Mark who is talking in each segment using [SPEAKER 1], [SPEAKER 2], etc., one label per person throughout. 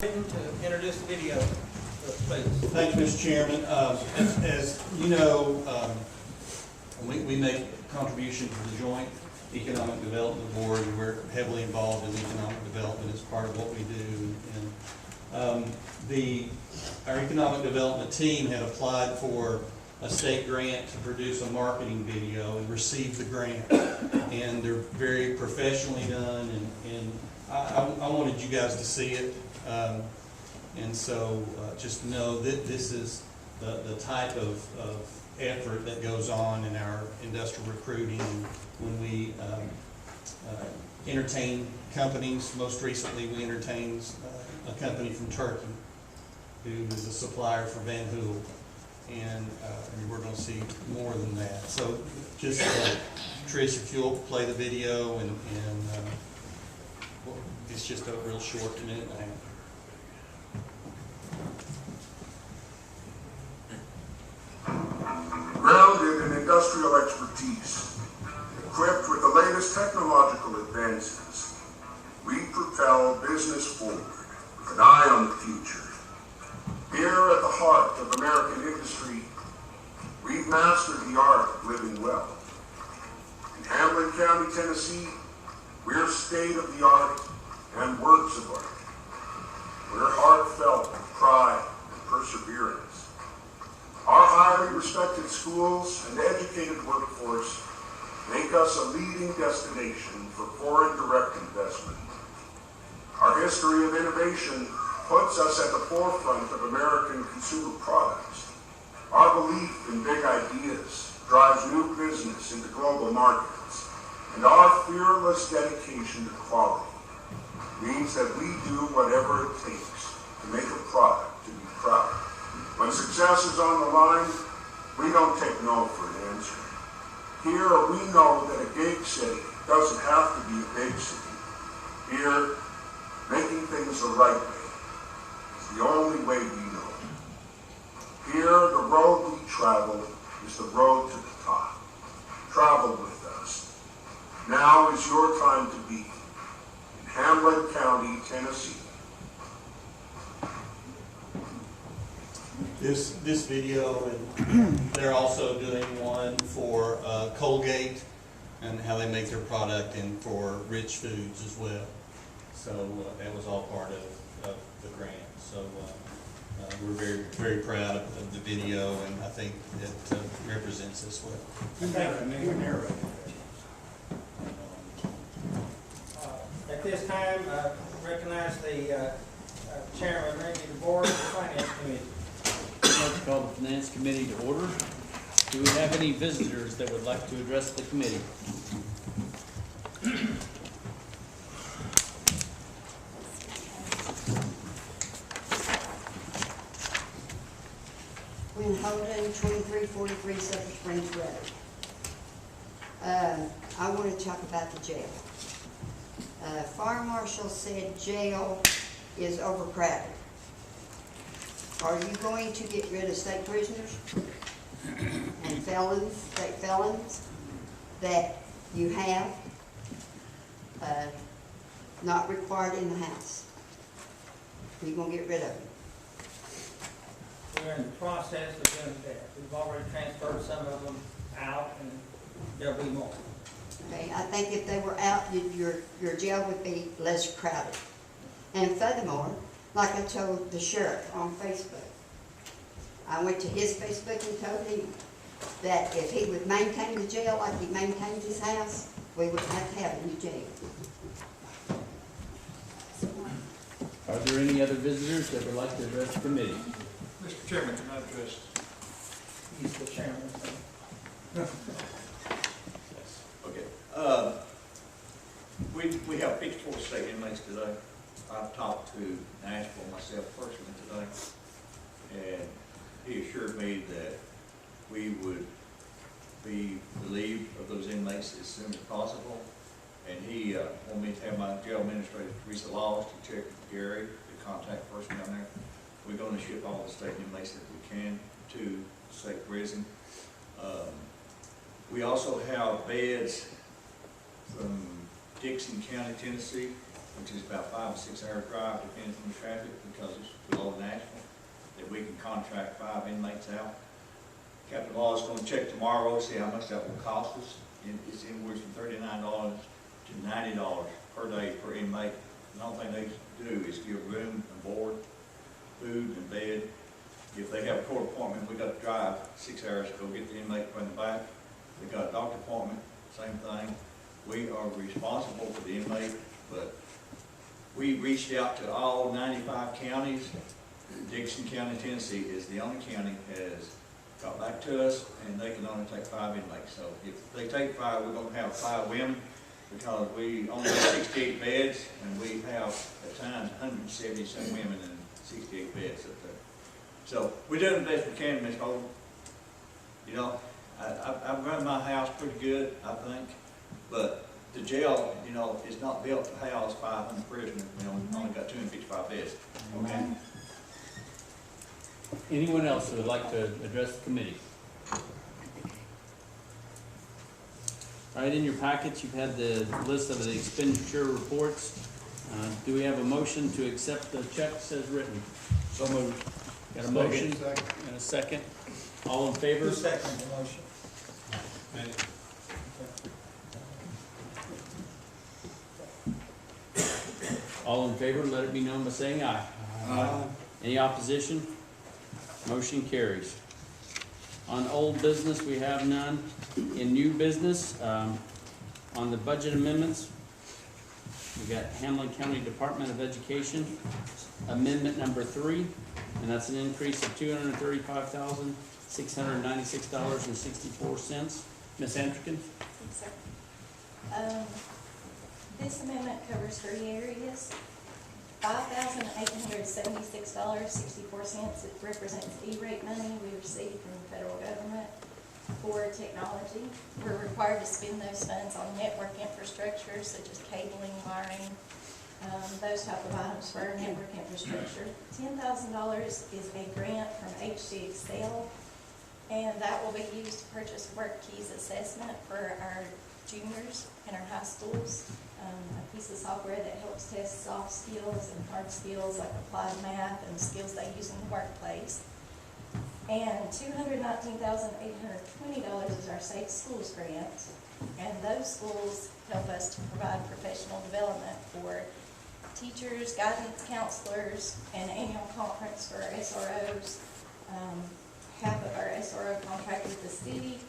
[SPEAKER 1] To introduce the video, please.
[SPEAKER 2] Thank you, Mr. Chairman. As you know, we make contributions to the Joint Economic Development Board, and we're heavily involved in economic development as part of what we do. And our economic development team had applied for a state grant to produce a marketing video and received the grant. And they're very professionally done, and I wanted you guys to see it. And so just know that this is the type of effort that goes on in our industrial recruiting when we entertain companies. Most recently we entertained a company from Turkey who is a supplier for Van Hool, and we're going to see more than that. So just Trish, if you'll play the video, and well, it's just a real short minute and a half.
[SPEAKER 3] Grounded in industrial expertise, equipped with the latest technological advances, we propel business forward with an eye on the future. Here at the heart of American industry, we've mastered the art of living well. In Hamblen County, Tennessee, we're state-of-the-art and works of art. We're heartfelt with pride and perseverance. Our highly respected schools and educated workforce make us a leading destination for foreign direct investment. Our history of innovation puts us at the forefront of American consumer products. Our belief in big ideas drives new business into global markets, and our fearless dedication to quality means that we do whatever it takes to make a product to be proud of. When success is on the line, we don't take no for an answer. Here, we know that a gig city doesn't have to be a big city. Here, making things the right way is the only way we know. Here, the road we travel is the road to the top. Travel with us. Now is your time to be in Hamblen County, Tennessee.
[SPEAKER 2] This video, and they're also doing one for Colgate and how they make their product, and for Rich Foods as well. So that was all part of the grant. So we're very, very proud of the video, and I think it represents us well.
[SPEAKER 1] At this time, recognize the chairman, maybe the board of the finance committee.
[SPEAKER 4] I'd like to call the Finance Committee to order. Do we have any visitors that would like to address the committee?
[SPEAKER 5] When Holden, 2343 Silver Springs Road. I want to talk about the jail. Fire Marshal said jail is overcrowded. Are you going to get rid of state prisoners and felons, state felons, that you have not required in the house? Are you going to get rid of them?
[SPEAKER 1] We're in the process of doing that. We've already transferred some of them out, and there'll be more.
[SPEAKER 5] Okay, I think if they were out, your jail would be less crowded. And furthermore, like I told the sheriff on Facebook, I went to his Facebook and told him that if he would maintain the jail like he maintained his house, we wouldn't have to have a new jail.
[SPEAKER 4] Are there any other visitors that would like to address the committee?
[SPEAKER 6] Mr. Chairman, can I address?
[SPEAKER 1] He's the chairman.
[SPEAKER 6] Okay. We have 54 state inmates today. I've talked to Nashville myself personally today, and he assured me that we would be relieved of those inmates as soon as possible. And he wanted me to have my jail administrator, Teresa Laws, to check with Gary, the contact person down there. We're going to ship all the state inmates that we can to state prison. We also have beds from Dixon County, Tennessee, which is about 5 or 6 hour drive, depending on the traffic, because it's below Nashville, that we can contract 5 inmates out. Captain Law is gonna check tomorrow, see how much that will cost us. And it's anywhere from $39 to $90 per day per inmate. The only thing they do is give room and board, food and bed. If they have a court appointment, we got to drive 6 hours to go get the inmate from the back. They got a doctor appointment, same thing. We are responsible for the inmate, but we reached out to all 95 counties. Dixon County, Tennessee is the only county has got back to us, and they can only take 5 inmates. So if they take 5, we're gonna have 5 women, because we only have 68 beds, and we have at times 177 women and 68 beds up there. So we're doing the best we can, Ms. Holden. You know, I've run my house pretty good, I think, but the jail, you know, is not built to house 500 prisoners. We only got 255 beds. Okay.
[SPEAKER 4] Anyone else who would like to address the committee? All right, in your packets, you've had the list of the expenditure reports. Do we have a motion to accept the checks as written?
[SPEAKER 7] So moved.
[SPEAKER 4] Got a motion and a second? All in favor?
[SPEAKER 1] Who seconded the motion?
[SPEAKER 4] All in favor, let it be known by saying aye. Aye. Any opposition? Motion carries. On old business, we have none. In new business, on the budget amendments, we got Hamblen County Department of Education, amendment number 3, and that's an increase of $235,696.64. Ms. Antrican?
[SPEAKER 8] Yes, sir. This amendment covers 3 areas. $5,876.64. It represents E-rate money we received from the federal government for technology. We're required to spend those funds on network infrastructure such as cabling, wiring, those type of items for our network infrastructure. $10,000 is a grant from HD Excel, and that will be used to purchase work keys assessment for our juniors in our high schools. A piece of software that helps test soft skills and hard skills like applied math and skills they use in the workplace. And $219,820 is our Safe Schools grant. And those schools help us to provide professional development for teachers, guidance counselors, and annual conference for our SROs. Half of our SRO contract with the city,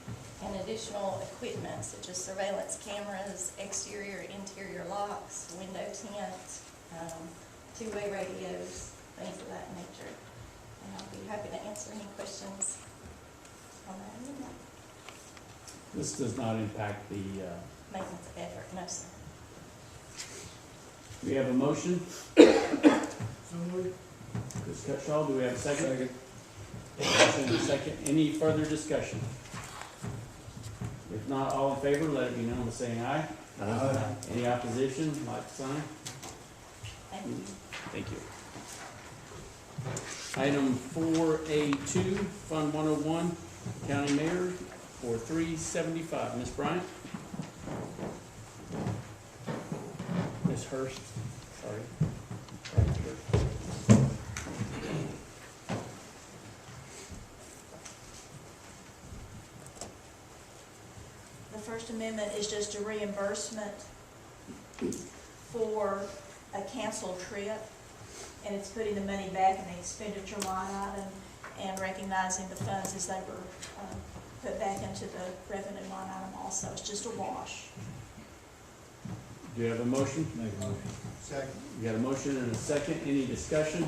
[SPEAKER 8] and additional equipment such as surveillance cameras, exterior, interior locks, window tint, two-way radios, things of that nature. And I'll be happy to answer any questions on that amendment.
[SPEAKER 4] This does not impact the,
[SPEAKER 8] Maintenance effort, no, sir.
[SPEAKER 4] we have a motion.
[SPEAKER 7] So moved.
[SPEAKER 4] Ms. Cutshall, do we have a second? Motion and a second. Any further discussion? If not, all in favor, let it be known by saying aye.
[SPEAKER 7] Aye.
[SPEAKER 4] Any opposition, like sign?
[SPEAKER 8] Thank you.
[SPEAKER 4] Thank you. Item 4A2, Fund 101, County Mayor for $375. Ms. Bryant? Ms. Hurst, sorry.
[SPEAKER 8] The First Amendment is just a reimbursement for a canceled trip, and it's putting the money back in the expenditure line item and recognizing the funds as they were put back into the revenue line item also. It's just a wash.
[SPEAKER 4] Do you have a motion?
[SPEAKER 7] Make a motion. Second.
[SPEAKER 4] You got a motion and a second. Any discussion?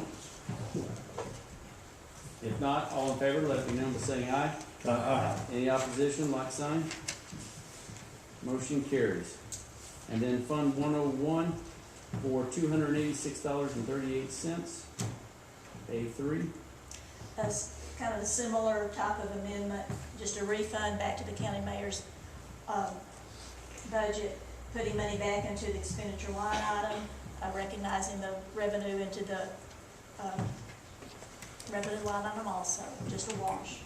[SPEAKER 4] If not, all in favor, let it be known by saying aye.
[SPEAKER 7] Aye.
[SPEAKER 4] Any opposition, like sign? Motion carries. And then Fund 101 for $286.38. A3.
[SPEAKER 8] That's kind of a similar type of amendment, just a refund back to the county mayor's budget, putting money back into the expenditure line item, recognizing the revenue into the revenue line item also, just a wash.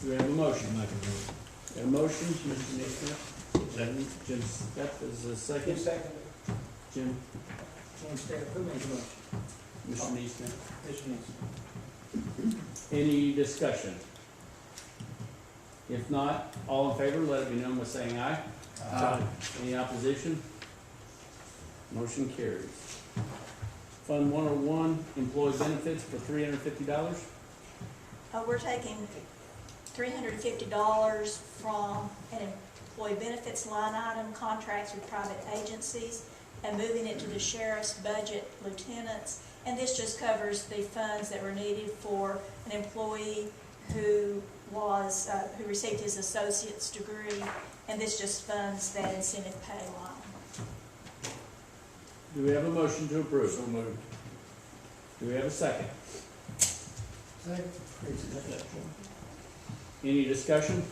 [SPEAKER 4] Do we have a motion?
[SPEAKER 7] Make a motion.
[SPEAKER 4] A motion, Mr. Nixon. Jim Steph is a second.
[SPEAKER 1] Who seconded?
[SPEAKER 4] Jim.
[SPEAKER 1] Who made the motion?
[SPEAKER 4] Mr. Neesmith.
[SPEAKER 1] Mr. Nixon.
[SPEAKER 4] Any discussion? If not, all in favor, let it be known by saying aye.
[SPEAKER 7] Aye.
[SPEAKER 4] Any opposition? Motion carries. Fund 101, employee benefits for $350.
[SPEAKER 8] We're taking $350 from an employee benefits line item, contracts with private agencies, and moving it to the sheriff's budget, lieutenants. And this just covers the funds that were needed for an employee who received his associate's degree, and this just funds that incentive pay line.
[SPEAKER 4] Do we have a motion to approve?
[SPEAKER 7] So moved.
[SPEAKER 4] Do we have a second?
[SPEAKER 7] Second.
[SPEAKER 4] Any discussion?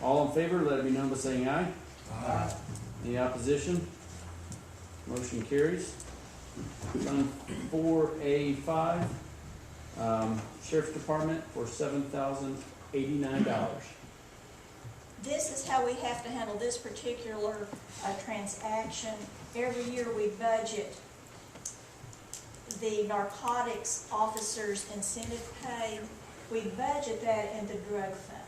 [SPEAKER 4] All in favor, let it be known by saying aye.
[SPEAKER 7] Aye.
[SPEAKER 4] Any opposition? Motion carries. Fund 4A5, Sheriff's Department for $7,089.
[SPEAKER 8] This is how we have to handle this particular transaction. Every year we budget the narcotics officers' incentive pay. We budget that in the drug fund.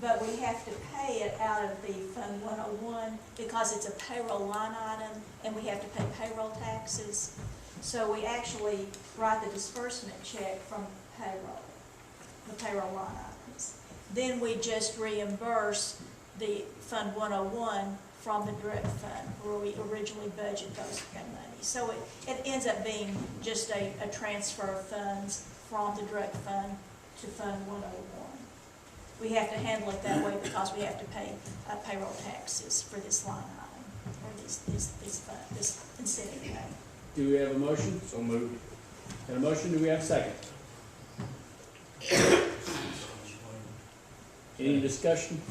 [SPEAKER 8] But we have to pay it out of the Fund 101 because it's a payroll line item and we have to pay payroll taxes. So we actually write the disbursement check from payroll, the payroll line items. Then we just reimburse the Fund 101 from the drug fund where we originally budget those kind of money. So it ends up being just a transfer of funds from the drug fund to Fund 101. We have to handle it that way because we have to pay payroll taxes for this line item, or this incentive pay.
[SPEAKER 4] Do we have a motion?
[SPEAKER 7] So moved.
[SPEAKER 4] Got a motion, do we have a second? Any discussion?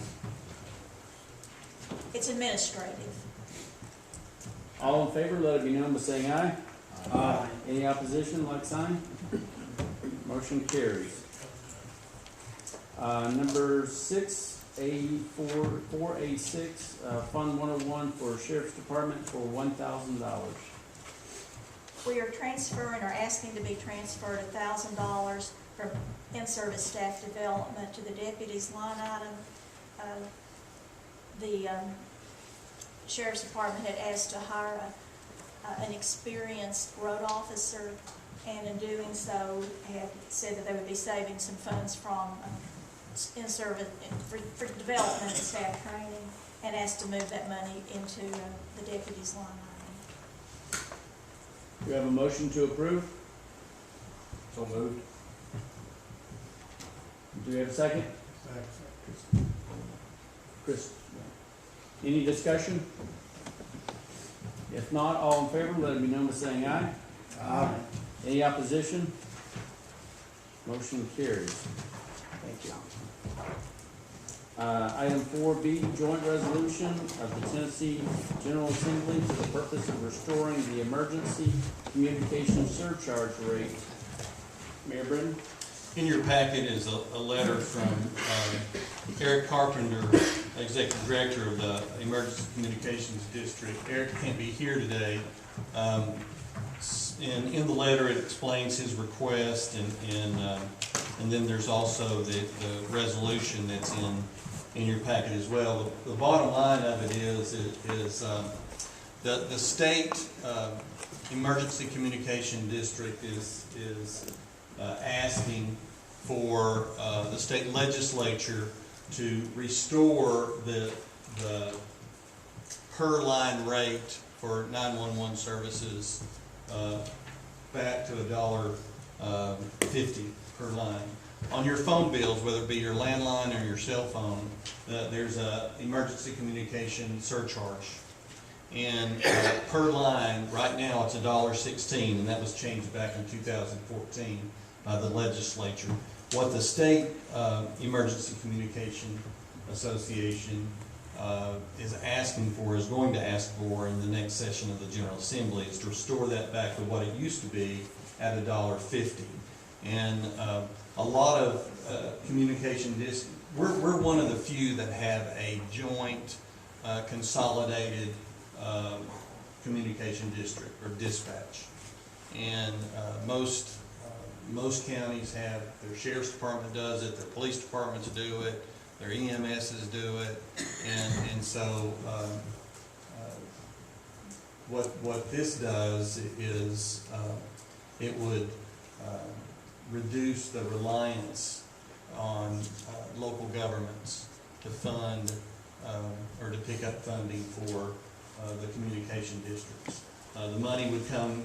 [SPEAKER 8] It's administrative.
[SPEAKER 4] All in favor, let it be known by saying aye.
[SPEAKER 7] Aye.
[SPEAKER 4] Any opposition, like sign? Motion carries. Number 6A4, 4A6, Fund 101 for Sheriff's Department for $1,000.
[SPEAKER 8] We are transferring or asking to be transferred $1,000 from in-service staff development to the deputies line item. The Sheriff's Department had asked to hire an experienced road officer, and in doing so, had said that they would be saving some funds from in-service for development and staff training, and asked to move that money into the deputies line item.
[SPEAKER 4] Do we have a motion to approve?
[SPEAKER 7] So moved.
[SPEAKER 4] Do we have a second?
[SPEAKER 7] Second.
[SPEAKER 4] Chris? Any discussion? If not, all in favor, let it be known by saying aye.
[SPEAKER 7] Aye.
[SPEAKER 4] Any opposition? Motion carries. Thank you. Item 4B, joint resolution of the Tennessee General Assembly for the purpose of restoring the emergency communication surcharge rate. Mayor Britton?
[SPEAKER 2] In your packet is a letter from Eric Carpenter, Executive Director of the Emergency Communications District. Eric can't be here today. And in the letter, it explains his request, and then there's also the resolution that's in your packet as well. The bottom line of it is the state Emergency Communication District is asking for the state legislature to restore the per line rate for 911 services back to $1.50 per line. On your phone bills, whether it be your landline or your cell phone, there's a emergency communication surcharge. And per line, right now it's $1.16, and that was changed back in 2014 by the legislature. What the State Emergency Communication Association is asking for, is going to ask for in the next session of the General Assembly, is to restore that back to what it used to be at $1.50. And a lot of communication we're one of the few that have a joint consolidated communication district or dispatch. And most counties have, their sheriff's department does it, their police departments do it, their EMSs do it, and so what this does is it would reduce the reliance on local governments to fund or to pick up funding for the communication districts. The money would come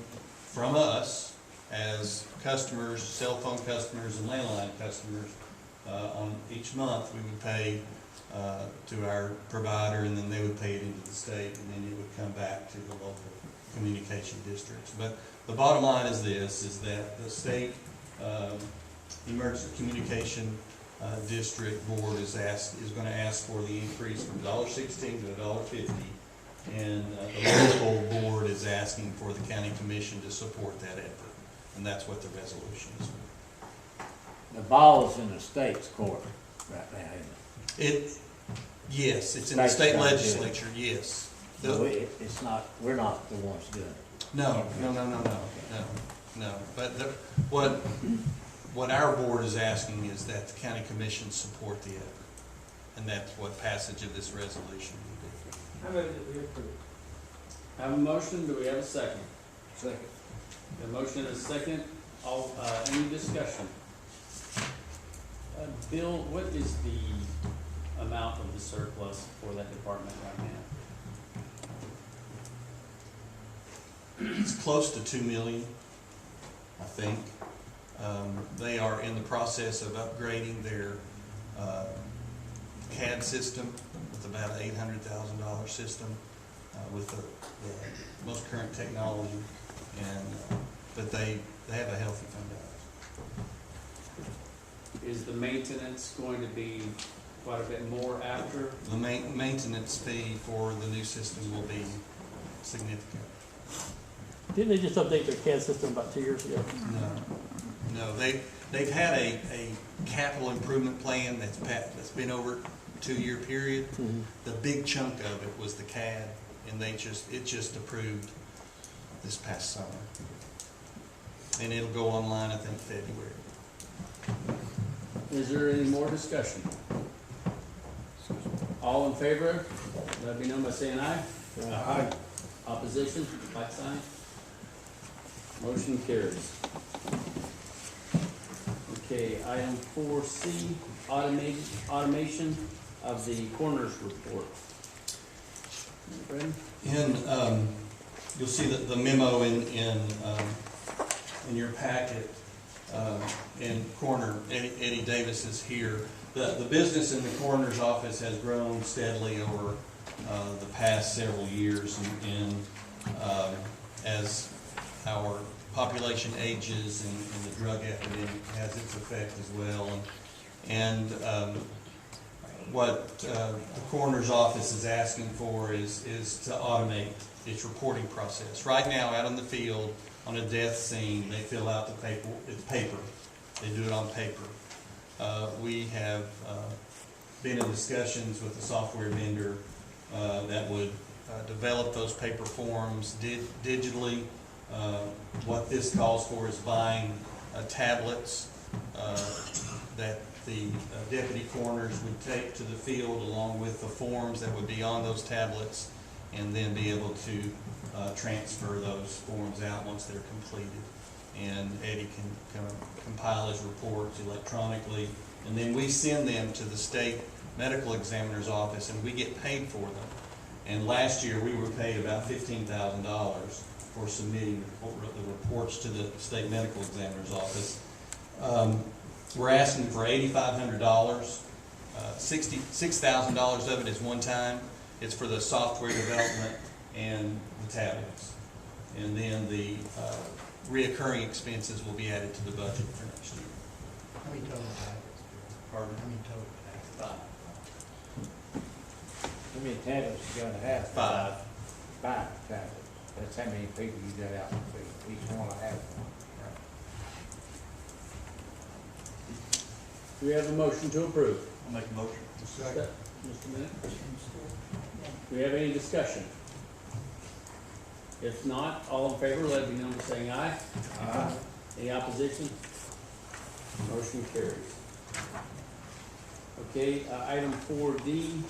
[SPEAKER 2] from us as customers, cell phone customers and landline customers. On each month, we would pay to our provider, and then they would pay it into the state, and then it would come back to the local communication districts. But the bottom line is this, is that the state emergency communication district board is going to ask for the increase from $1.16 to $1.50, and the local board is asking for the county commission to support that effort, and that's what the resolution is for.
[SPEAKER 7] The ball's in the state's court right now, isn't
[SPEAKER 2] Yes, it's in the state
[SPEAKER 7] State's gonna do it.
[SPEAKER 2] legislature, yes.
[SPEAKER 7] it? So it's not, we're not the ones doing it.
[SPEAKER 2] No. But what our board is asking is that the county commission support the effort, and that's what passage of this resolution will
[SPEAKER 1] I move that we approve.
[SPEAKER 4] Have a motion, do we have a second?
[SPEAKER 7] Second.
[SPEAKER 4] A motion and a second, any discussion? Bill, what is the amount of the surplus for that department right now?
[SPEAKER 2] be. It's close to 2 million, I think. They are in the process of upgrading their CAD system with about an $800,000 system with the most current technology, and but they have a healthy fund balance.
[SPEAKER 4] Is the maintenance going to be quite a bit more after?
[SPEAKER 2] The maintenance fee for the new system will be significant.
[SPEAKER 9] Didn't they just update their CAD system about 2 years ago?
[SPEAKER 2] No, they've had a capital improvement plan that's been over a 2-year period.
[SPEAKER 9] Mm-hmm.
[SPEAKER 2] The big chunk of it was the CAD, and it just approved this past summer. And it'll go online, I think, February.
[SPEAKER 4] Is there any more discussion? All in favor, let it be known by saying aye.
[SPEAKER 7] Aye.
[SPEAKER 4] Opposition, like sign. Motion carries. Okay, item 4C, automation of the coroner's report. Brandon?
[SPEAKER 2] You'll see that the memo in your packet, and Coroner Eddie Davis is here. The business in the coroner's office has grown steadily over the past several years, and as our population ages and the drug epidemic has its effect as well, and what the coroner's office is asking for is to automate its reporting process. Right now, out in the field on a death scene, they fill out the paper. It's paper. They do it on paper. We have been in discussions with the software vendor that would develop those paper forms digitally. What this calls for is buying tablets that the deputy coroners would take to the field along with the forms that would be on those tablets, and then be able to transfer those forms out once they're completed. And Eddie can compile his reports electronically, and then we send them to the state medical examiner's office, and we get paid for them. And last year we were paid about $15,000 for submitting the reports to the state medical examiner's office. We're asking for $8,500. $6,000 of it is one time. It's for the software development and the tablets. And then the reoccurring expenses will be added to the budget for next year.
[SPEAKER 10] How many total tablets?
[SPEAKER 2] Pardon?
[SPEAKER 10] How many total tablets?
[SPEAKER 2] 5.
[SPEAKER 7] How many tablets you gotta have?
[SPEAKER 2] 5.
[SPEAKER 7] 5 tablets. That's how many people you got out in the field. Each one will have one.
[SPEAKER 4] Do we have a motion to approve?
[SPEAKER 2] I'll make a motion.
[SPEAKER 10] Second.
[SPEAKER 4] Just a minute. Do we have any discussion? If not, all in favor, let it be known by saying aye.
[SPEAKER 7] Aye.
[SPEAKER 4] Any opposition? Motion carries. Okay, item 4D,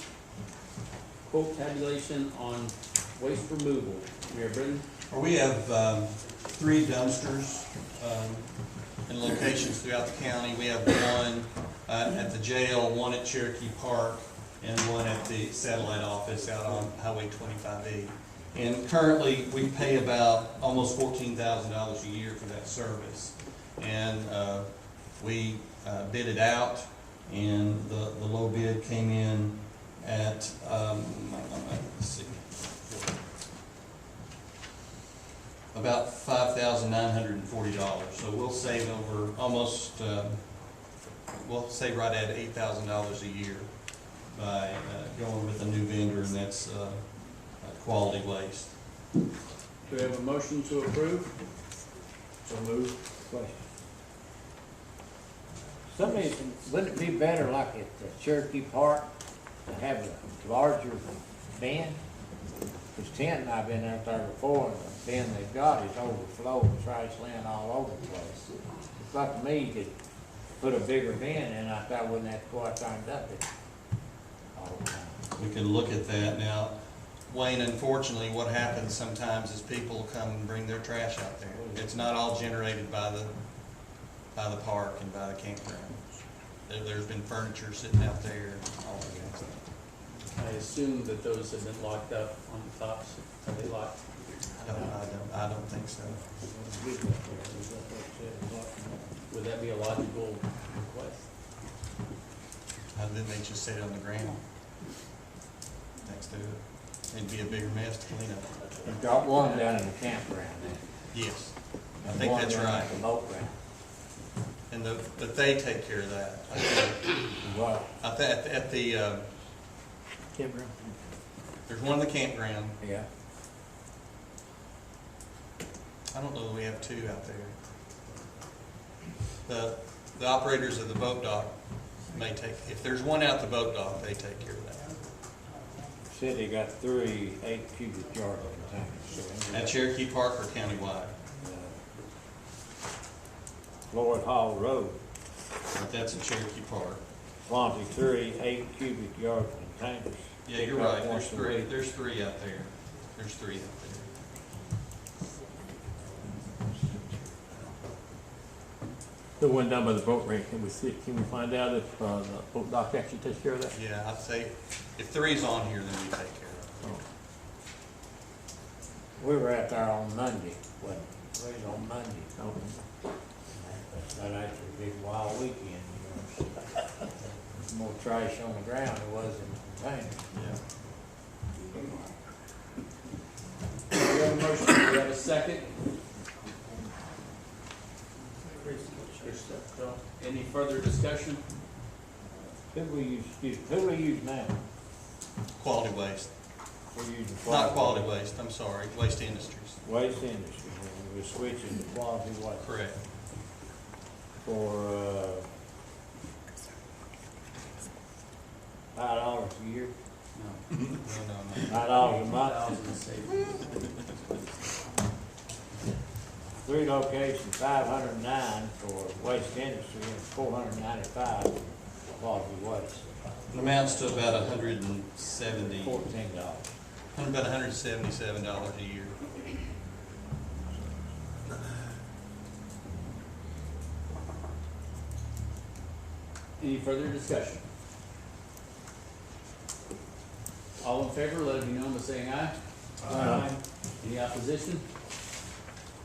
[SPEAKER 4] quote tabulation on waste removal. Mayor Britton?
[SPEAKER 2] We have 3 dumpsters in locations throughout the county. We have one at the jail, one at Cherokee Park, and one at the satellite office out on Highway 25E. And currently, we pay about almost $14,000 a year for that service. And we bid it out, and the low bid came in at, let's see, about $5,940. So we'll save over almost, we'll save right at $8,000 a year by going with a new vendor, and that's Quality Waste.
[SPEAKER 4] Do we have a motion to approve?
[SPEAKER 7] So moved. Question. Somebody, wouldn't it be better like at the Cherokee Park to have a larger bin? Because Tent and I've been out there before, and the bin they've got is overflowing, trash laying all over the place. It's like to me, you could put a bigger bin in, I thought wouldn't have to go out there and dump it all the time.
[SPEAKER 2] We can look at that. Now, Wayne, unfortunately, what happens sometimes is people come and bring their trash out there. It's not all generated by the park and by the campground. There's been furniture sitting out there and all that kind of stuff.
[SPEAKER 4] I assume that those have been locked up on the tops. Are they locked?
[SPEAKER 2] I don't think so.
[SPEAKER 4] Would that be a logical request?
[SPEAKER 2] Then they just sit on the ground next to it. It'd be a bigger mess to clean up.
[SPEAKER 7] We've got one down in the campground there.
[SPEAKER 2] Yes, I think that's
[SPEAKER 7] One down
[SPEAKER 2] right.
[SPEAKER 7] at the boat ramp.
[SPEAKER 2] And but they take care of that. I think.
[SPEAKER 7] What?
[SPEAKER 2] At the,
[SPEAKER 9] Campground.
[SPEAKER 2] there's one in the campground.
[SPEAKER 7] Yeah.
[SPEAKER 2] I don't know that we have 2 out there. The operators of the boat dock may take, if there's one out the boat dock, they take care of that.
[SPEAKER 7] Said they got 3 8 cubic yard containers. So
[SPEAKER 2] At Cherokee Park or countywide?
[SPEAKER 7] Floyd Hall Road,
[SPEAKER 2] But that's at Cherokee Park.
[SPEAKER 7] Swansea 3 8 cubic yard containers.
[SPEAKER 2] Yeah, you're
[SPEAKER 7] Pick up
[SPEAKER 2] right, there's
[SPEAKER 7] once a
[SPEAKER 2] 3,
[SPEAKER 7] week.
[SPEAKER 2] there's 3 out there. There's 3 out there.
[SPEAKER 9] The one down by the boat ramp, can we see, can we find out if, the boat dock actually takes care of that?
[SPEAKER 2] Yeah, I'd say if 3's on here, then we take care of it.
[SPEAKER 7] We were out there on Monday, wasn't we? We was on Monday.
[SPEAKER 9] Oh,
[SPEAKER 7] That actually a big wild weekend, you know. More trash on the ground than was in the containers.
[SPEAKER 2] Yeah.
[SPEAKER 4] Do we have a motion? Do we have a second? Any further discussion?
[SPEAKER 7] Who we use now?
[SPEAKER 2] Quality Waste.
[SPEAKER 7] We're using
[SPEAKER 2] Not Quality Waste, I'm sorry, Waste Industries.
[SPEAKER 7] Waste Industry, we're switching to Quality Waste.
[SPEAKER 2] Correct.
[SPEAKER 7] For, $5 a year,
[SPEAKER 2] No. No.
[SPEAKER 7] $5 a month,
[SPEAKER 4] 1,000 savings.
[SPEAKER 7] 3 locations, 509 for Waste Industry and 495 for Quality Waste,
[SPEAKER 2] It amounts to about 170,
[SPEAKER 7] $14.
[SPEAKER 2] about $177 a year.
[SPEAKER 4] Any further discussion? All in favor, let it be known by saying aye.
[SPEAKER 7] Aye.
[SPEAKER 4] Any opposition?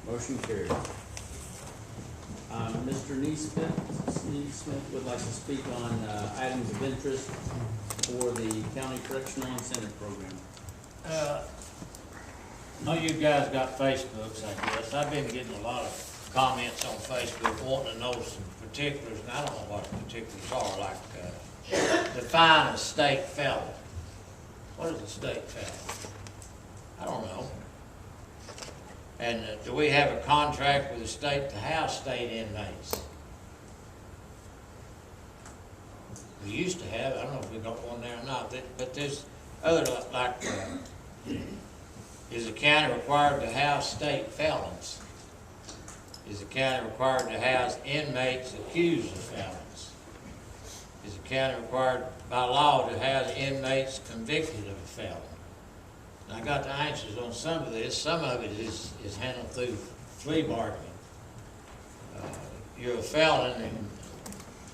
[SPEAKER 4] Motion carried. Mr. Neesmith would like to speak on items of interest for the County Correctional Incentive Program.
[SPEAKER 11] Know you guys got Facebooks, I guess. I've been getting a lot of comments on Facebook wanting to know some particulars, and I don't know what the particulars are, like, define a state felon. What is a state felon? I don't know. And do we have a contract with the state to house state inmates? We used to have, I don't know if we got one there or not, but there's other, like, Is the county required to house state felons? Is the county required to house inmates accused of felons? Is the county required by law to house inmates convicted of a felon? And I got the answers on some of this. Some of it is handled through plea bargaining. You're a felon and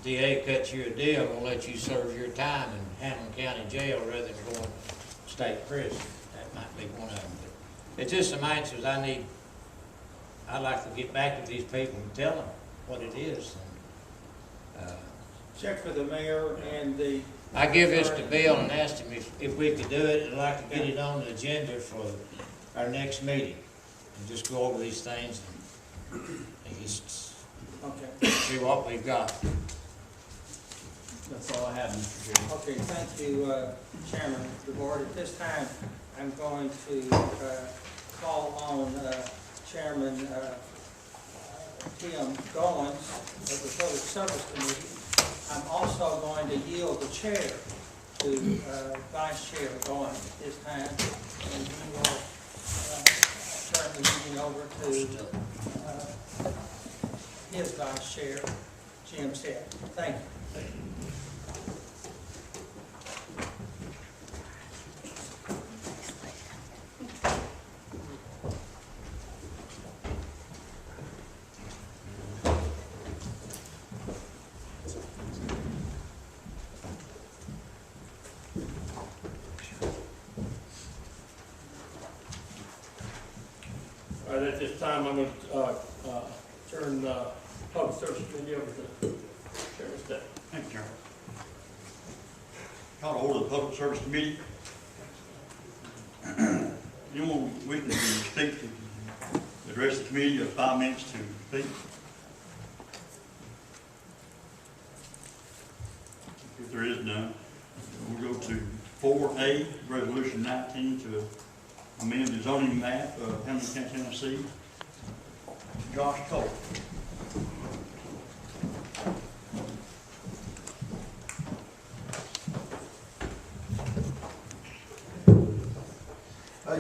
[SPEAKER 11] DA cuts you a deal, gonna let you serve your time in Hamblen County Jail rather than going to state prison. That might be one of them. But it's just some answers I need. I'd like to get back to these people and tell them what it is.
[SPEAKER 1] Check with the mayor and the.
[SPEAKER 11] I give this to Bill and asked him if we could do it, and I'd like to get it on the agenda for our next meeting. And just go over these things and just
[SPEAKER 1] Okay.
[SPEAKER 11] see what we've got.
[SPEAKER 4] That's all I have, Mr. Chairman.
[SPEAKER 1] Okay, thank you, Chairman of the board. At this time, I'm going to call on Chairman Tim Goins of the Public Service Committee. I'm also going to yield the chair to Vice Chair Goins at this time, and he will turn the meeting over to his Vice Chair, Jim Seth. Thank you.
[SPEAKER 9] All right, at this time, I'm going to turn the Public Service Committee over to Chairman Step.
[SPEAKER 12] Thank you, Chairman. Call to order the Public Service Committee. Anyone wishing to speak to address the committee, you have 5 minutes to speak. If there is none, we'll go to 4A, Resolution 19 to amend the zoning map of Hamblen County, Tennessee. Josh Cole.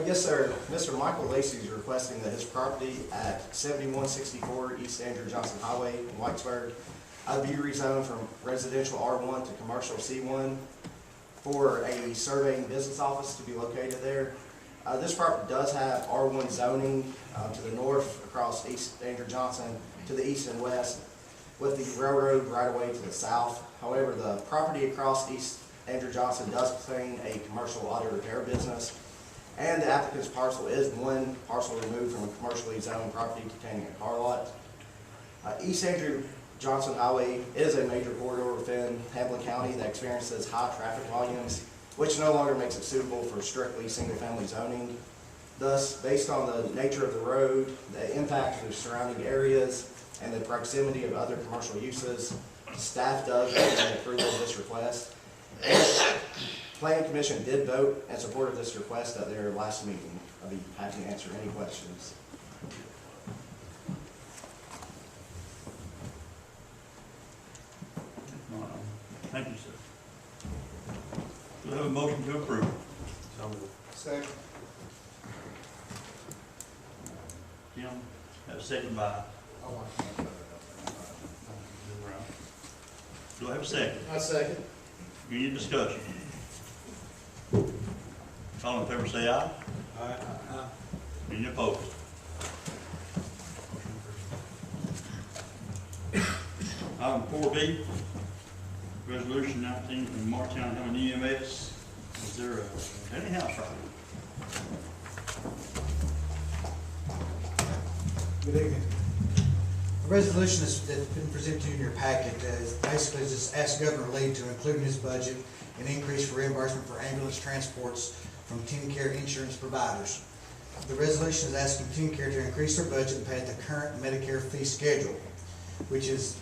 [SPEAKER 13] Yes, sir. Mr. Michael Lacey is requesting that his property at 7164 East Andrew Johnson Highway in Whitesburg be rezoned from residential R1 to commercial C1 for a surveying business office to be located there. This property does have R1 zoning to the north across East Andrew Johnson, to the east and west, with the railroad right away to the south. However, the property across East Andrew Johnson does contain a commercial auto repair business, and the applicant's parcel is one parcel removed from a commercially zoned property containing a car lot. East Andrew Johnson Highway is a major corridor within Hamblen County that experiences high traffic volumes, which no longer makes it suitable for strictly single-family zoning. Thus, based on the nature of the road, the impact of the surrounding areas, and the proximity of other commercial uses, staff does recommend approval of this request. Planning Commission did vote in support of this request at their last meeting. I'll be happy to answer any questions.
[SPEAKER 12] Thank you, sir. Do we have a motion to approve?
[SPEAKER 13] Second.
[SPEAKER 12] Jim, have a second by. Do I have a second?
[SPEAKER 10] I second.
[SPEAKER 12] Any discussion? All in favor say aye.
[SPEAKER 10] Aye.
[SPEAKER 12] Any opposed? Item 4B, Resolution 19 from Martown County EMS. Is there any house problem?
[SPEAKER 10] Good evening. The resolution that's been presented to you in your packet is basically just ask Governor Lee to include in his budget an increase for reimbursement for ambulance transports from TennCare insurance providers. The resolution is asking TennCare to increase their budget and pay at the current Medicare fee schedule, which is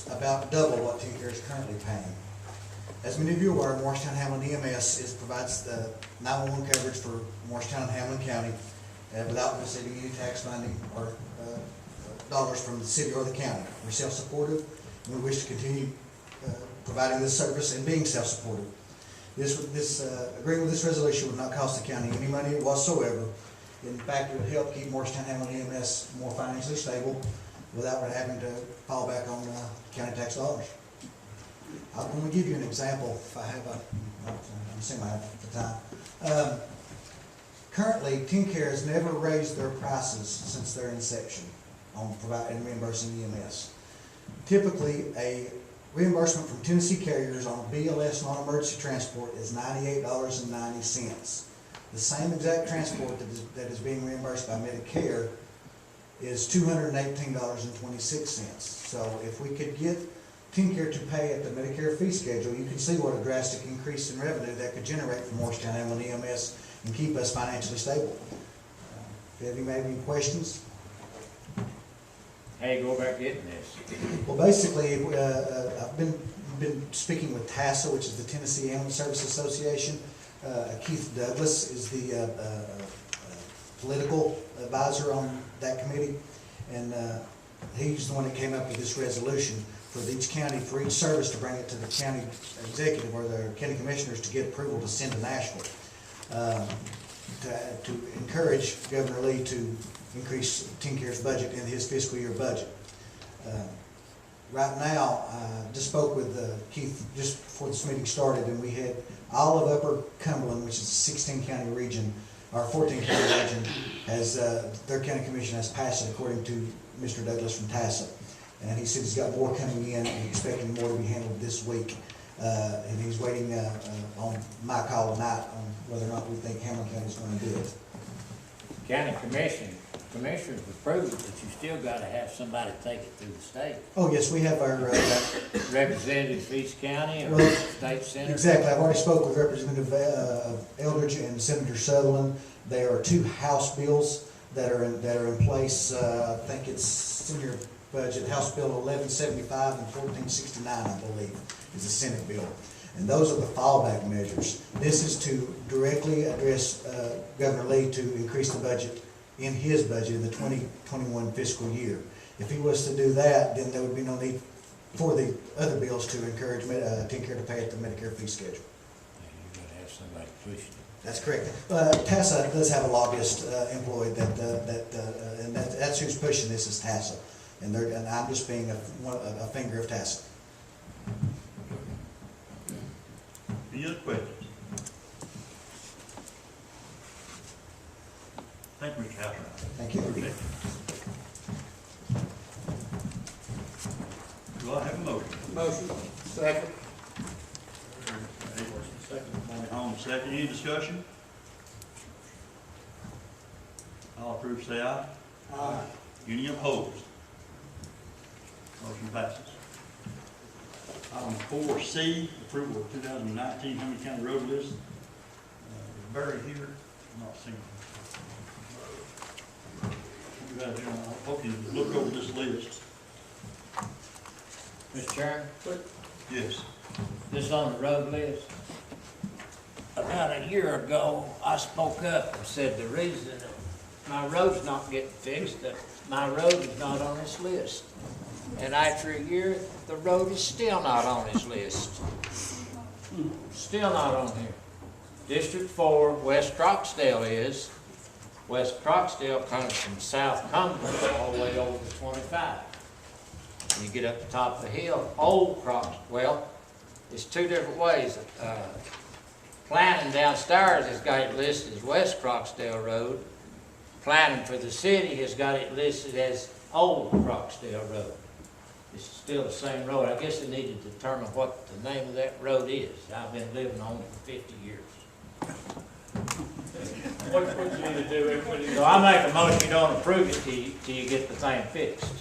[SPEAKER 10] about double what TennCare is currently paying. As many of you are aware, Morristown Hamblen EMS provides the 911 coverage for Morristown and Hamblen County without receiving any tax funding or dollars from the city or the county. We're self-supportive, and we wish to continue providing this service and being self-supportive. Agreeing with this resolution would not cost the county any money whatsoever. In fact, it would help keep Morristown Hamblen EMS more financially stable without having to fall back on county tax dollars. I'm going to give you an example, if I have I'm assuming I have the time. Currently, TennCare has never raised their prices since their inception on providing and reimbursing EMS. Typically, a reimbursement from Tennessee carriers on BLS non-emergency transport is $98.90. The same exact transport that is being reimbursed by Medicare is $218.26. So if we could get TennCare to pay at the Medicare fee schedule, you can see what a drastic increase in revenue that could generate for Morristown Hamblen EMS and keep us financially stable. If you have any questions?
[SPEAKER 7] How you go about getting this?
[SPEAKER 10] Well, basically, I've been speaking with TASA, which is the Tennessee Ambulance Service Association. Keith Douglas is the political advisor on that committee, and he's the one that came up with this resolution for each county, for each service to bring it to the county executive or the county commissioners to get approval to send to Nashville, to encourage Governor Lee to increase TennCare's budget in his fiscal year budget. Right now, I just spoke with Keith just before this meeting started, and we had all of Upper Cumberland, which is a 16-county region, or 14-county region, has their county commission has passed it according to Mr. Douglas from TASA. And he said he's got more coming in and expecting more to be handled this week. And he's waiting on my call tonight on whether or not we think Hamblen County is going to do it.
[SPEAKER 7] County commissioners approved, but you still gotta have somebody take it through the state.
[SPEAKER 10] Oh, yes, we have our...
[SPEAKER 7] Representatives of each county or
[SPEAKER 10] Well,
[SPEAKER 7] state senator?
[SPEAKER 10] Exactly. I've already spoke with Representative Eldridge and Senator Sutherland. There are two House bills that are in place. I think it's in your budget, House Bill 1175 and 1469, I believe, is the Senate bill. And those are the fallback measures. This is to directly address Governor Lee to increase the budget in his budget in the 2021 fiscal year. If he was to do that, then there would be no need for the other bills to encourage TennCare to pay at the Medicare fee schedule.
[SPEAKER 7] Yeah, you gotta have somebody pushing it.
[SPEAKER 10] That's correct. TASA does have a lobbyist employed and that's who's pushing this is TASA. And I'm just being a finger of TASA.
[SPEAKER 12] Any other questions? Thank you, Mr. Houser.
[SPEAKER 10] Thank you.
[SPEAKER 12] Do I have a motion?
[SPEAKER 9] Motion. Second.
[SPEAKER 12] On second, any discussion? All approved, say aye.
[SPEAKER 9] Aye.
[SPEAKER 12] Any opposed? Motion passes. Item 4C, approval of 2019 Hamblen County road list. Barry here, I'm not seeing him. You guys, I hope you look over this list.
[SPEAKER 7] Mr. Chairman,
[SPEAKER 12] Yes.
[SPEAKER 7] this is on the road list. About a year ago, I spoke up and said the reason my road's not getting fixed, that my road is not on this list. And after a year, the road is still not on this list. Still not on here. District 4, West Croxdale is. West Croxdale comes from South Cumberland all the way over to 25. And you get up the top of the hill, Old Croxdale, well, it's two different ways. Planning downstairs has got it listed as West Croxdale Road. Planning for the city has got it listed as Old Croxdale Road. It's still the same road. I guess they need to determine what the name of that road is. I've been living on it for 50 years.
[SPEAKER 9] What you need to do, everybody?
[SPEAKER 7] So I make a motion, you don't approve it till you get the thing fixed.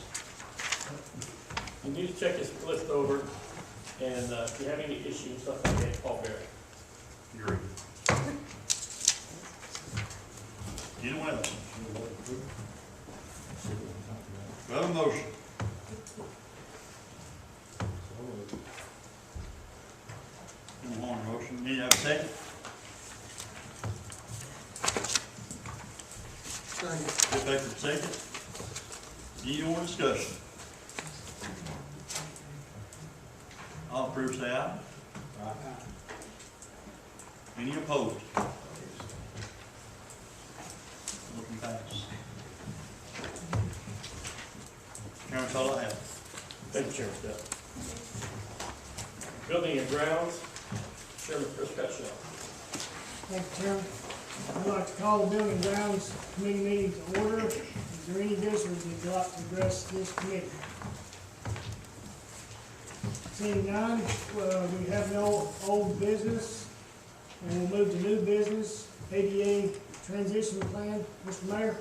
[SPEAKER 9] You need to check this list over, and if you have any issues, stuff like that, call Barry.
[SPEAKER 12] Agree. Anyone else? We have a motion. Motion. Need to have a second? Get back to the second. Any more discussion? All approved, say aye. Any opposed? Motion passes. Chairman, that's all I have.
[SPEAKER 9] Thank you, Chairman Step. Building and Grounds, Chairman Chris Cutshall.
[SPEAKER 14] Thank you, Chairman. I'd like to call the Building and Grounds Committee meeting to order. Is there any visitors that would like to address this committee? Seeing none, we have no old business, and we'll move to new business, ADA transition plan. Mr. Mayor?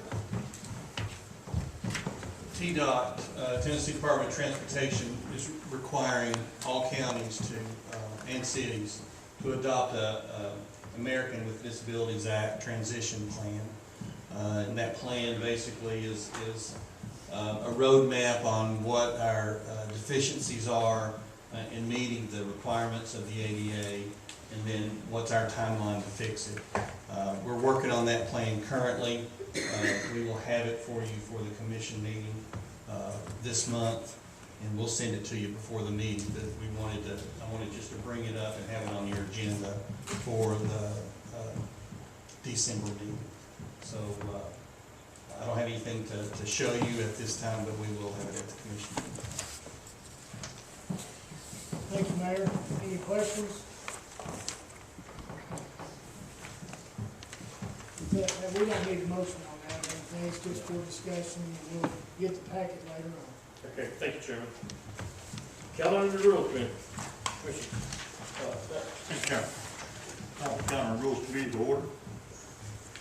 [SPEAKER 2] TDOT, Tennessee Department of Transportation, is requiring all counties to, and cities to adopt a American with Disabilities Act transition plan. And that plan basically is a roadmap on what our deficiencies are in meeting the requirements of the ADA, and then what's our timeline to fix it. We're working on that plan currently. We will have it for you for the commission meeting this month, and we'll send it to you before the meeting. But I wanted just to bring it up and have it on your agenda for the December meeting. So I don't have anything to show you at this time, but we will have it at the commission meeting.
[SPEAKER 14] Thank you, Mayor. Any questions? We don't need a motion on that, or anything. It's just for discussion, and we'll get the packet later on.
[SPEAKER 9] Okay, thank you, Chairman. Calendar and Rules Committee. Commissioner,
[SPEAKER 12] Thank you, Chairman. Call the Calendar and Rules Committee to order.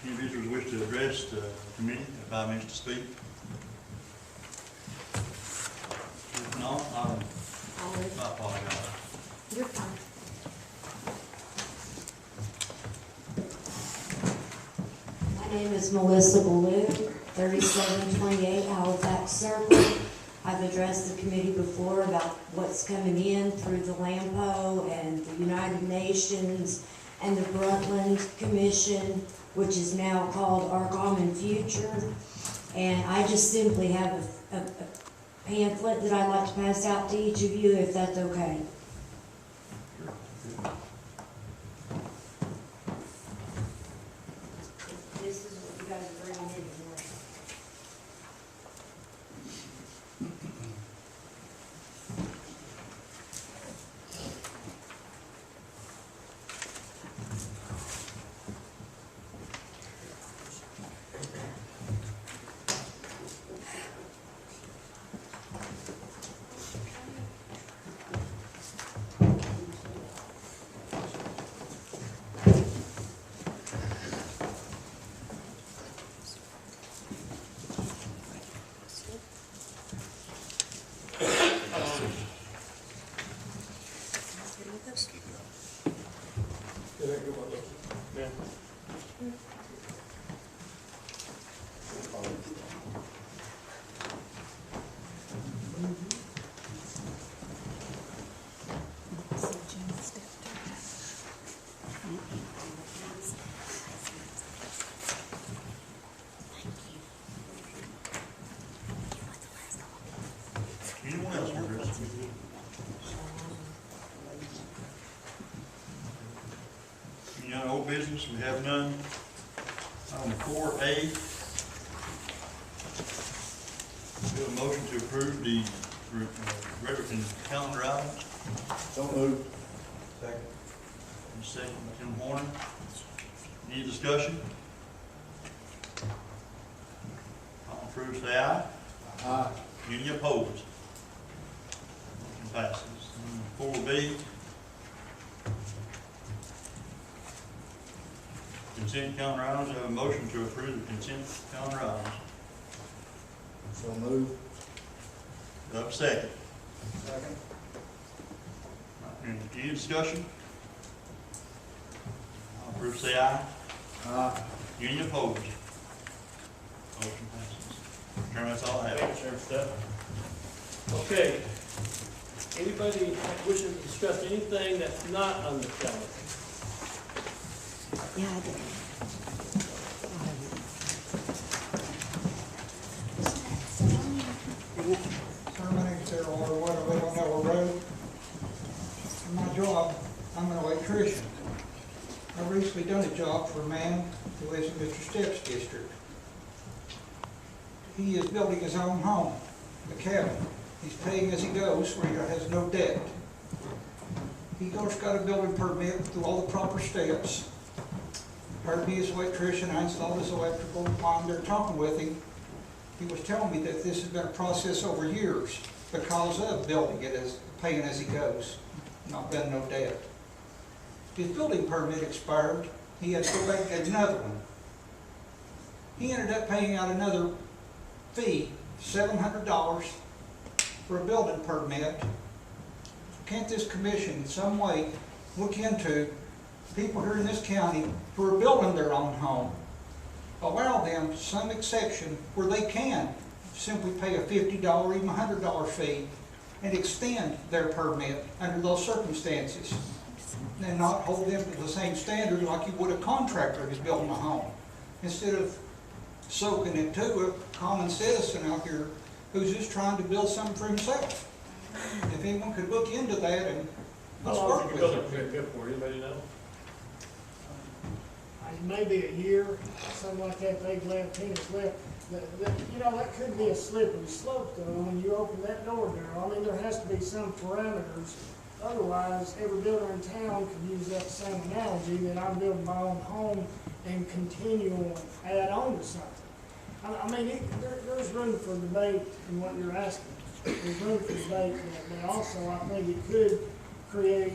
[SPEAKER 12] Any visitors wish to address the committee, have 5 minutes to speak. If not, I apologize.
[SPEAKER 5] You're fine. My name is Melissa Ballou, 3728 Halifax Circle. I've addressed the committee before about what's coming in through the LAMPO and the United Nations and the Brundtland Commission, which is now called Our Common Future. And I just simply have a pamphlet that I'd like to pass out to each of you, if that's okay. This is what you guys are bringing in here.
[SPEAKER 12] Anyone else want to address? Any other old business? We have none. Item 4A. We have a motion to approve the Redrick calendar items.
[SPEAKER 13] So moved.
[SPEAKER 12] Second. Second, Tim Horner. Any discussion? All approved, say aye.
[SPEAKER 7] Aye.
[SPEAKER 12] Any opposed? Motion passes. 4B. Consent calendar items. I have a motion to approve the consent calendar items.
[SPEAKER 13] So moved.
[SPEAKER 12] Do I have a second?
[SPEAKER 13] Second.
[SPEAKER 12] Any discussion? All approved, say aye.
[SPEAKER 7] Aye.
[SPEAKER 12] Any opposed? Motion passes. Chairman, that's all I have.
[SPEAKER 9] thank you, Chairman Step. Okay. Anybody wishing to discuss anything that's not on the calendar?
[SPEAKER 5] Yeah, I did.
[SPEAKER 15] My name's Darrell Orwell, I live on Ella Road. In my job, I'm an electrician. I recently done a job for a man who lives in Mr. Stepp's district. He is building his own home, a cabin. He's paying as he goes, where he has no debt. He got a building permit through all the proper steps. Hired me as electrician, I installed his electrical. While I'm there talking with him, he was telling me that this has been a process over years because of building it, as paying as he goes, not been no debt. His building permit expired, he had to go back and get another one. He ended up paying out another fee, $700 for a building permit. Can't this commission in some way look into people here in this county who are building their own home, allow them some exception where they can simply pay a $50, even $100 fee and extend their permit under those circumstances, and not hold them to the same standard like you would a contractor who's building a home, instead of soaking it to a common citizen out here who's just trying to build something for himself. If anyone could look into that and
[SPEAKER 9] How
[SPEAKER 15] let's
[SPEAKER 9] long
[SPEAKER 15] work
[SPEAKER 9] have you
[SPEAKER 15] with
[SPEAKER 9] built
[SPEAKER 15] it.
[SPEAKER 9] a permit for, anybody know?
[SPEAKER 14] Maybe a year, something like that, they've left, tenants left. You know, that could be a slippery slope though, when you open that door there. I mean, there has to be some parameters. Otherwise, every builder in town could use that same analogy, that I'm building my own home and continue on, add on to something. I mean, there's room for debate in what you're asking. There's room for debate, but also I think it could create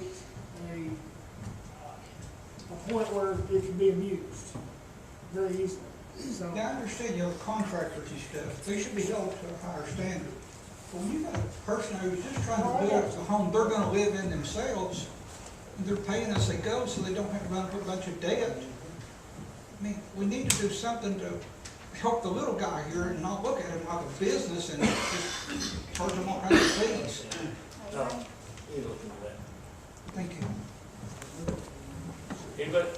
[SPEAKER 14] a point where it could be abused very easily. So,
[SPEAKER 15] Now, I understand, you know, contractors and stuff, they should be held to a higher standard. But when you got a person who's just trying to build a home they're gonna live in themselves, and they're paying as they go so they don't have to run into a bunch of debt. I mean, we need to do something to help the little guy here and not look at him like a business and just charge him all kinds of fees.
[SPEAKER 9] No. You look into that.
[SPEAKER 15] Thank you.
[SPEAKER 9] Anybody?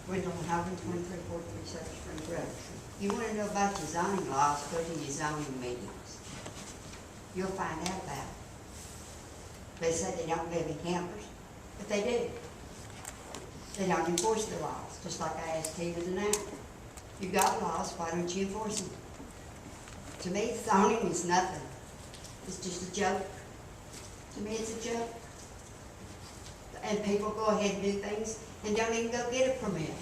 [SPEAKER 5] Wendell Hamblen, 2343 South Spring Road. You want to know about your zoning laws, go to your zoning meetings. You'll find out about it. They say they don't live in campers, but they do. They don't enforce the laws, just like I asked Tina tonight. You got laws, why don't you enforce them? To me, zoning is nothing. It's just a joke. To me, it's a joke. And people go ahead and do things and don't even go get a permit.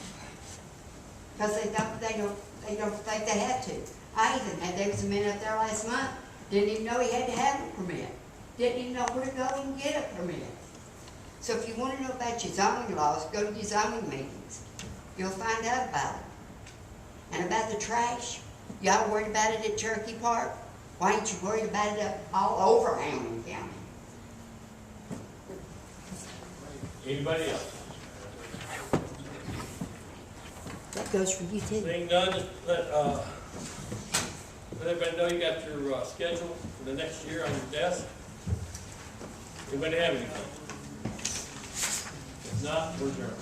[SPEAKER 5] Because they don't think they have to. There was a man up there last month, didn't even know he had to have a permit. Didn't even know where to go and get a permit. So if you want to know about your zoning laws, go to your zoning meetings. You'll find out about it. And about the trash, y'all worried about it at Cherokee Park? Why ain't you worried about it all over Hamblen County?
[SPEAKER 9] Anybody else?
[SPEAKER 5] That goes for you too.
[SPEAKER 9] Seeing none, just let everybody know you got your schedule for the next year on your desk. Anybody have anything? If not, we're adjourned.